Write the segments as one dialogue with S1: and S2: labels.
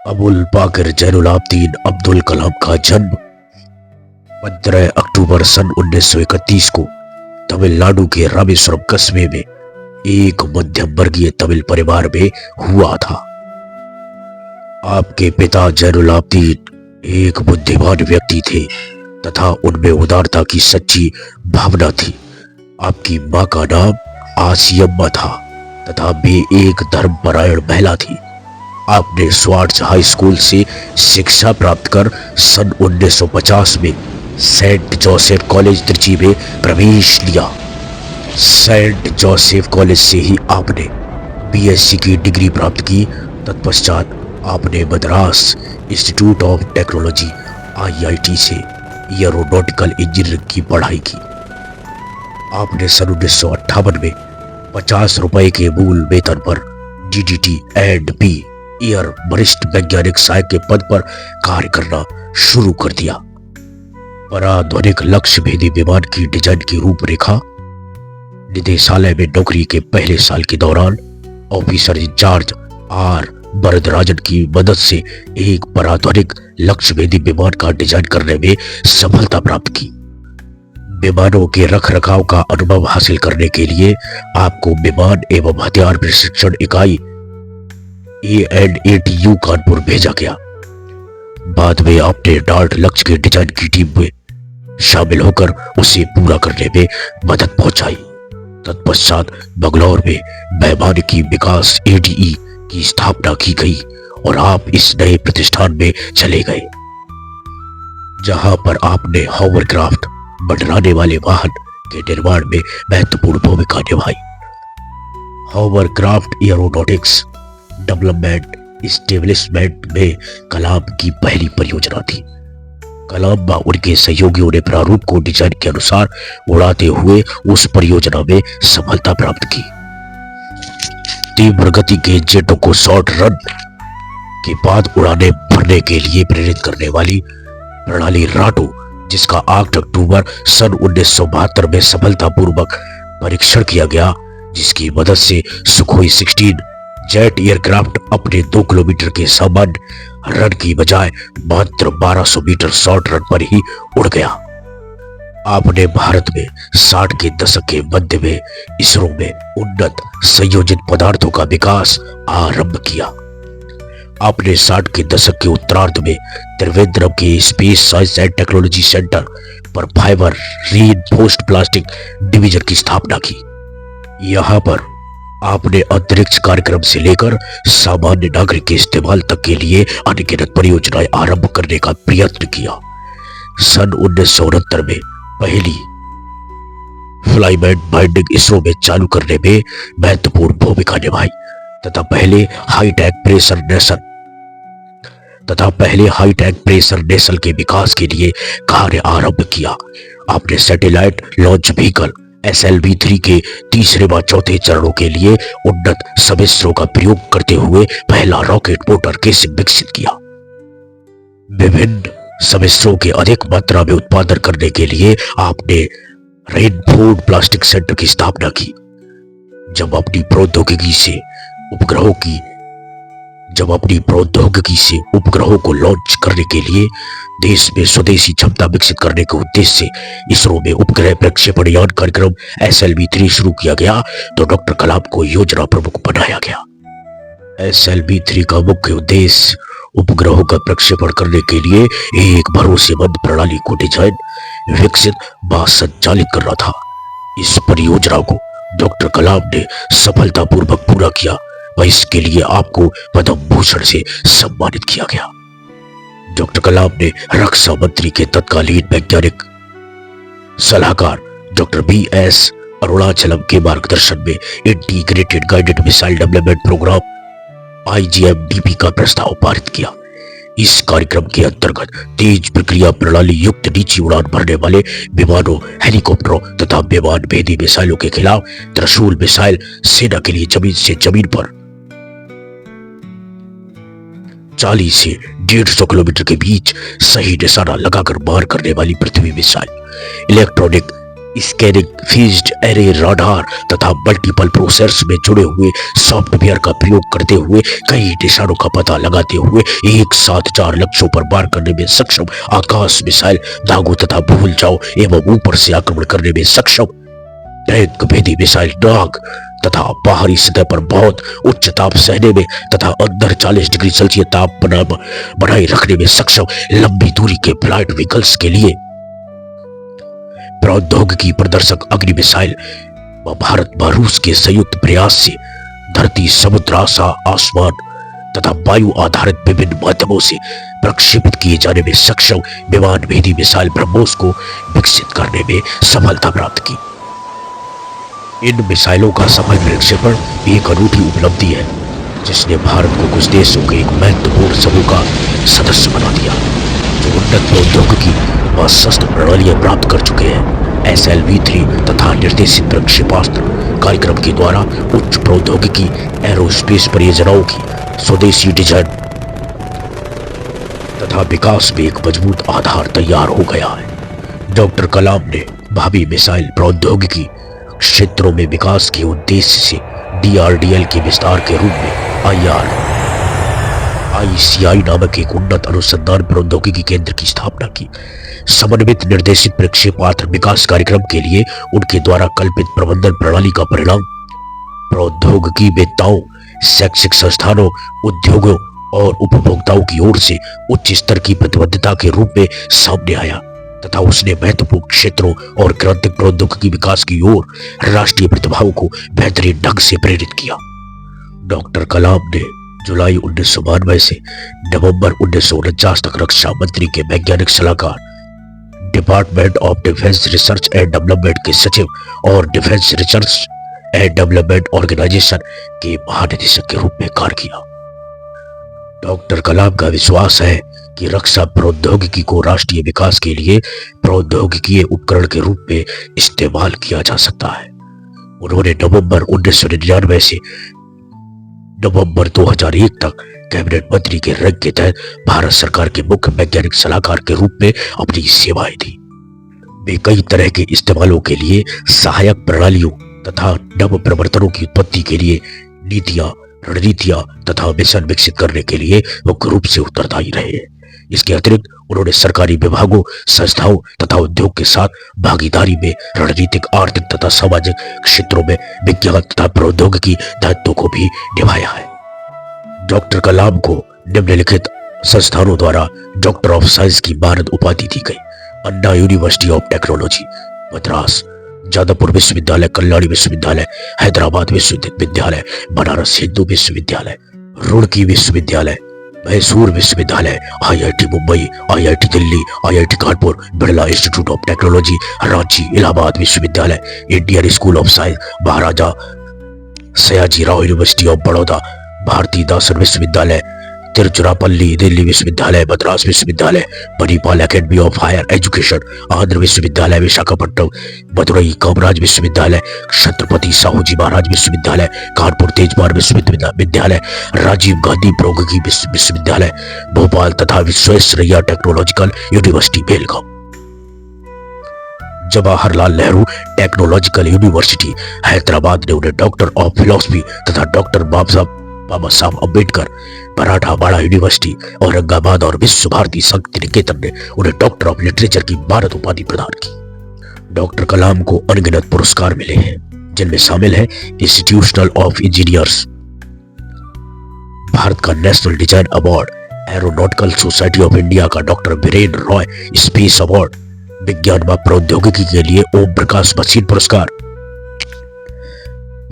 S1: अबुल पाकिर जैनुल आबदीन अब्दुल कलाम का जन्म 15 अक्टूबर सन 1931 को तमिलनाडु के रामेश्वरम कस्बे में एक मध्यम वर्गीय तमिल परिवार में हुआ था। आपके पिता जैनुल आबदीन एक बुद्धिमान व्यक्ति थे तथा उनमें उदारता की सच्ची भावना थी। आपकी मां का नाम आसियम्मा था तथा वे एक धर्मपरायण महिला थी। आपने स्वार्ट्स हाई स्कूल से शिक्षा प्राप्त कर सन 1950 में सेंट जोसेफ कॉलेज त्रिची में प्रवेश लिया। सेंट जोसेफ कॉलेज से ही आपने बीएससी की डिग्री प्राप्त की। तत्पश्चात आपने Madras institute of technology IIT से एरोनॉटिकल इंजीनियरिंग की पढ़ाई की। आपने सन 1958 में 50 रुपए के मूल वेतन पर डीडीटी एंड बी एयर वरिष्ठ वैज्ञानिक सहायक के पद पर कार्य करना शुरू कर दिया। पराध्वनिक लक्ष्य भेदी विमान की डिजाइन की रूपरेखा निदेशालय में नौकरी के पहले साल के दौरान ऑफिसर इंचार्ज आर वरदराजन की मदद से एक पराध्वनिक लक्ष्य भेदी विमान का डिजाइन करने में सफलता प्राप्त की। विमानों के रखरखाव का अनुभव हासिल करने के लिए आपको विमान एवं हथियार प्रशिक्षण इकाई ANATU कानपुर भेजा गया। बाद में आपने डार्ट लक्ष्य के डिजाइन की टीम में शामिल होकर उसे पूरा करने में मदद पहुंचाई। तत्पश्चात बंगलौर में वैमानिकी विकास ADE की स्थापना की गई और आप इस नए प्रतिष्ठान में चले गए, जहां पर आपने हॉवरक्राफ्ट मंडराने वाले वाहन के निर्माण में महत्वपूर्ण भूमिका निभाई। हॉवरक्राफ्ट एरोनॉटिक्स डेवलपमेंट इस्टेब्लिशमेंट में कलाम की पहली परियोजना थी। कलाम व उनके सहयोगियों ने प्रारूप को डिजाइन के अनुसार उड़ाते हुए उस परियोजना में सफलता प्राप्त की। तीव्र गति के जेटों को शॉर्ट रन के बाद उड़ाने भरने के लिए प्रेरित करने वाली प्रणाली राटो, जिसका 8 अक्टूबर सन 1972 में सफलतापूर्वक परीक्षण किया गया, जिसकी मदद से सुखोई 16 जेट एयरक्राफ्ट अपने 2 किलोमीटर के सामान्य रन की बजाय मात्र 1200 मीटर शॉर्ट रन पर ही उड़ गया। आपने भारत में 60 के दशक के मध्य में इसरो में उन्नत संयोजित पदार्थों का विकास आरंभ किया। आपने 60 के दशक के उत्तरार्ध में त्रिवेंद्रम के space science and technology centre पर फाइबर रीइंफोर्स्ड प्लास्टिक डिवीजन की स्थापना की। यहां पर आपने अंतरिक्ष कार्यक्रम से लेकर सामान्य नागरिक के इस्तेमाल तक के लिए अनगिनत परियोजनाएं आरंभ करने का प्रयत्न किया। सन 1969 में पहली फ्लाईमैन बाइंडिंग इसरो में चालू करने में महत्वपूर्ण भूमिका निभाई तथा पहले हाईटेक प्रेशर नेसल के विकास के लिए कार्य आरंभ किया। आपने सैटेलाइट लॉन्च व्हीकल SLV-3 के तीसरे व चौथे चरणों के लिए उन्नत समिश्रों का प्रयोग करते हुए पहला रॉकेट मोटर केसिंग विकसित किया। विभिन्न समिश्रों के अधिक मात्रा में उत्पादन करने के लिए आपने रेनफोर्ड प्लास्टिक सेंटर की स्थापना की। जब अपनी प्रौद्योगिकी से उपग्रहों को लॉन्च करने के लिए देश में स्वदेशी क्षमता विकसित करने के उद्देश्य से इसरो में उपग्रह प्रक्षेपण यान कार्यक्रम SLV-3 शुरू किया गया, तो डॉक्टर कलाम को योजना प्रमुख बनाया गया। SLV-3 का मुख्य उद्देश्य उपग्रहों का प्रक्षेपण करने के लिए एक भरोसेमंद प्रणाली को डिजाइन, विकसित व संचालित करना था। इस परियोजना को डॉक्टर कलाम ने सफलतापूर्वक पूरा किया व इसके लिए आपको पद्म भूषण से सम्मानित किया गया। डॉक्टर कलाम ने रक्षा मंत्री के तत्कालीन वैज्ञानिक सलाहकार डॉक्टर BS अरुणाचलम के मार्गदर्शन में integrated guided missile development programme IGMDP का प्रस्ताव पारित किया। इस कार्यक्रम के अंतर्गत तेज प्रक्रिया प्रणाली युक्त नीची उड़ान भरने वाले विमानों, हेलीकॉप्टरों तथा विमान भेदी मिसाइलों के खिलाफ त्रिशूल मिसाइल सेना के लिए जमीन से जमीन पर 40 से 150 किलोमीटर के बीच सही निशाना लगाकर मार करने वाली Prithvi missile, electronic scanning, phased array radar तथा मल्टीपल प्रोसेसर्स में जुड़े हुए सॉफ्टवेयर का प्रयोग करते हुए कई निशानों का पता लगाते हुए एक साथ 4 लक्ष्यों पर वार करने में सक्षम आकाश मिसाइल, दागों तथा भूल जाओ एवं ऊपर से आक्रमण करने में सक्षम टैंक भेदी मिसाइल नाग तथा बाहरी सतह पर बहुत उच्च ताप सहने में तथा अंदर 40 डिग्री सेल्सियस ताप बनाए रखने में सक्षम लंबी दूरी के फ्लाइट व्हीकल्स के लिए प्रौद्योगिकी प्रदर्शक अग्नि मिसाइल व भारत व रूस के संयुक्त प्रयास से धरती, समुद्र, आसमान तथा वायु आधारित विभिन्न माध्यमों से प्रक्षेपित किए जाने में सक्षम विमान भेदी मिसाइल ब्रह्मोस को विकसित करने में सफलता प्राप्त की। इन मिसाइलों का सफल प्रक्षेपण एक अनूठी उपलब्धि है जिसने भारत को कुछ देशों के एक महत्वपूर्ण समूह का सदस्य बना दिया जो उन्नत प्रौद्योगिकी व शस्त्र प्रणालियां प्राप्त कर चुके हैं। SLV-3 तथा निर्देशित प्रक्षेपास्त्र कार्यक्रम के द्वारा उच्च प्रौद्योगिकी एरोस्पेस परियोजनाओं की स्वदेशी डिजाइन तथा विकास में एक मजबूत आधार तैयार हो गया है। डॉक्टर कलाम ने भावी मिसाइल प्रौद्योगिकी क्षेत्रों में विकास के उद्देश्य से DRDL के विस्तार के रूप में ICI नामक एक उन्नत अनुसंधान प्रौद्योगिकी केंद्र की स्थापना की। समन्वित निर्देशित प्रक्षेपास्त्र विकास कार्यक्रम के लिए उनके द्वारा कल्पित प्रबंधन प्रणाली का परिणाम प्रौद्योगिकी वेत्ताओं, शैक्षिक संस्थानों, उद्योगों और उपभोक्ताओं की ओर से उच्च स्तर की प्रतिबद्धता के रूप में सामने आया तथा उसने महत्वपूर्ण क्षेत्रों और क्रांतिक प्रौद्योगिकी विकास की ओर राष्ट्रीय प्रतिभाओं को बेहतरीन ढंग से प्रेरित किया। डॉक्टर कलाम ने जुलाई 1992 से नवंबर 1949 तक रक्षा मंत्री के वैज्ञानिक सलाहकार, department of defence research and development के सचिव और defence research and development organisation के महानिदेशक के रूप में कार्य किया। डॉक्टर कलाम का विश्वास है कि रक्षा प्रौद्योगिकी को राष्ट्रीय विकास के लिए प्रौद्योगिकीय उपकरण के रूप में इस्तेमाल किया जा सकता है। उन्होंने नवंबर 1999 से नवंबर 2001 तक कैबिनेट मंत्री के रैंक के तहत भारत सरकार के मुख्य वैज्ञानिक सलाहकार के रूप में अपनी सेवाएं दी। वे कई तरह के इस्तेमालों के लिए सहायक प्रणालियों तथा नव प्रवर्तनों की उत्पत्ति के लिए नीतियां, रणनीतियां तथा मिशन विकसित करने के लिए मुख्य रूप से उत्तरदायी रहे हैं। इसके अतिरिक्त उन्होंने सरकारी विभागों, संस्थाओं तथा उद्योग के साथ भागीदारी में रणनीतिक, आर्थिक तथा सामाजिक क्षेत्रों में विज्ञान तथा प्रौद्योगिकी दायित्वों को भी निभाया है। डॉक्टर कलाम को निम्नलिखित संस्थानों द्वारा डॉक्टर ऑफ साइंस की मानद उपाधि दी गई। Anna university of technology Madras, Jadavpur विश्वविद्यालय, कल्याणी विश्वविद्यालय, हैदराबाद विश्वविद्यालय, बनारस हिंदू विश्वविद्यालय, रुड़की विश्वविद्यालय, मैसूर विश्वविद्यालय, IIT Mumbai, IIT Delhi, IIT Kanpur, Birla institute of technology Ranchi, Allahabad विश्वविद्यालय, Indian school of science, Maharaja Sayaji Rao university of Baroda, Bharathidasan विश्वविद्यालय, तिरुचिरापल्ली दिल्ली विश्वविद्यालय, मद्रास विश्वविद्यालय, Manipal academy of higher education, Andhra विश्वविद्यालय विशाखापट्टनम, मदुरई कामराज विश्वविद्यालय, छत्रपति साहूजी महाराज विश्वविद्यालय, कानपुर तेजपाल विश्वविद्यालय, राजीव गांधी प्रौद्योगिकी विश्वविद्यालय भोपाल तथा Visvesvaraya technological university Belgaum. Jawaharlal Nehru technological university Hyderabad ने उन्हें डॉक्टर ऑफ फिलॉसफी तथा डॉक्टर बाबा साहब अम्बेडकर मराठावाड़ा यूनिवर्सिटी औरंगाबाद और विश्व भारती संत निकेतन ने उन्हें डॉक्टर ऑफ लिटरेचर की मानद उपाधि प्रदान की। डॉक्टर कलाम को अनगिनत पुरस्कार मिले हैं जिनमें शामिल है इंस्टीट्यूशनल ऑफ इंजीनियर्स, भारत का national design award, aeronautical society of India का doctor Virendra Roy space award, विज्ञान व प्रौद्योगिकी के लिए ओम प्रकाश मशीन पुरस्कार,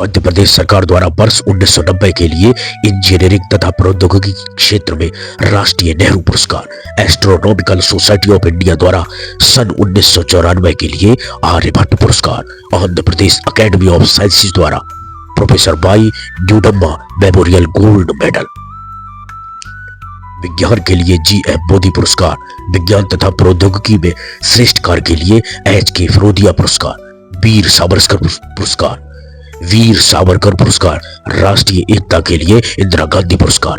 S1: मध्य प्रदेश सरकार द्वारा वर्ष 1990 के लिए इंजीनियरिंग तथा प्रौद्योगिकी क्षेत्र में राष्ट्रीय नेहरू पुरस्कार, एस्ट्रोनॉमिकल सोसाइटी ऑफ इंडिया द्वारा सन 1994 के लिए आर्यभट्ट पुरस्कार, Andhra Pradesh academy of sciences द्वारा professor Y Nayudamma memorial gold medal, विज्ञान के लिए GM मोदी पुरस्कार, विज्ञान तथा प्रौद्योगिकी में श्रेष्ठ कार्य के लिए HK फिरोदिया पुरस्कार, वीर सावरकर पुरस्कार, राष्ट्रीय एकता के लिए इंदिरा गांधी पुरस्कार,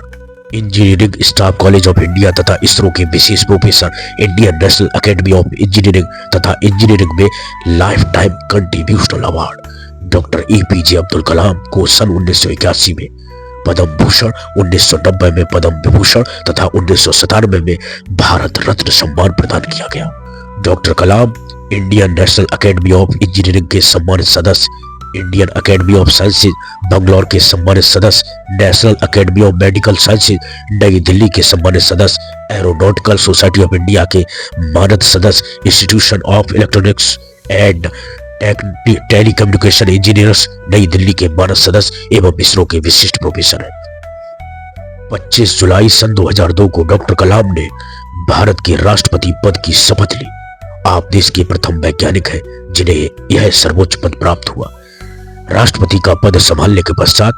S1: engineering staff college of India तथा इसरो के विशेष प्रोफेसर, Indian national academy of engineering तथा इंजीनियरिंग में lifetime contribution award. Doctor APJ Abdul Kalam को सन 1981 में पद्म भूषण, 1990 में पद्म विभूषण तथा 1997 में भारत रत्न सम्मान प्रदान किया गया। Doctor Kalam Indian national academy of engineering के सम्मानित सदस्य, Indian academy of sciences Bangalore के सम्मानित सदस्य, national academy of medical sciences नई दिल्ली के सम्मानित सदस्य, एरोनॉटिकल सोसाइटी ऑफ इंडिया के मानद सदस्य, institution of electronics and telecommunication engineers नई दिल्ली के मानद सदस्य एवं इसरो के विशिष्ट प्रोफेसर हैं। 25 जुलाई सन 2002 को डॉक्टर कलाम ने भारत के राष्ट्रपति पद की शपथ ली। आप देश के प्रथम वैज्ञानिक हैं जिन्हें यह सर्वोच्च पद प्राप्त हुआ। राष्ट्रपति का पद संभालने के पश्चात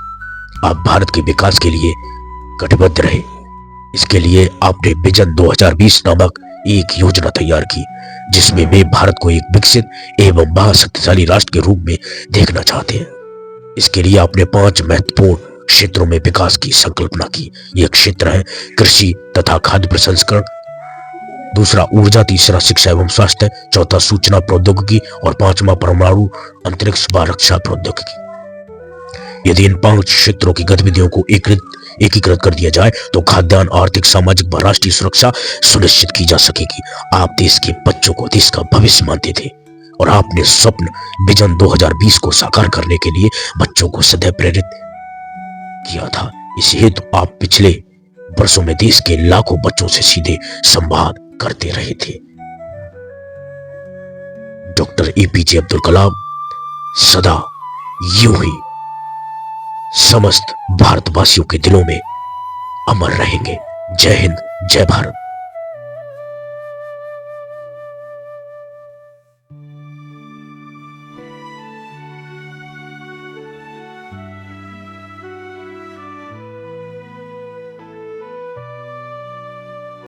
S1: आप भारत के विकास के लिए कटिबद्ध रहे। इसके लिए आपने विजन 2020 नामक एक योजना तैयार की, जिसमें वे भारत को एक विकसित एवं महाशक्तिशाली राष्ट्र के रूप में देखना चाहते हैं। इसके लिए आपने 5 महत्वपूर्ण क्षेत्रों में विकास की संकल्पना की। यह क्षेत्र है कृषि तथा खाद्य प्रसंस्करण, दूसरा ऊर्जा, तीसरा शिक्षा एवं स्वास्थ्य, चौथा सूचना प्रौद्योगिकी और पांचवा परमाणु अंतरिक्ष व रक्षा प्रौद्योगिकी। यदि इन 5 क्षेत्रों की गतिविधियों को एकीकृत कर दिया जाए तो खाद्यान्न, आर्थिक, सामाजिक व राष्ट्रीय सुरक्षा सुनिश्चित की जा सकेगी। आप देश के बच्चों को देश का भविष्य मानते थे और आपने स्वप्न विजन 2020 को साकार करने के लिए बच्चों को सदैव प्रेरित किया था। इस हेतु आप पिछले वर्षों में देश के लाखों बच्चों से सीधे संवाद करते रहे थे। डॉक्टर एपीजे अब्दुल कलाम सदा यूं ही समस्त भारतवासियों के दिलों में अमर रहेंगे। जय हिंद, जय भारत।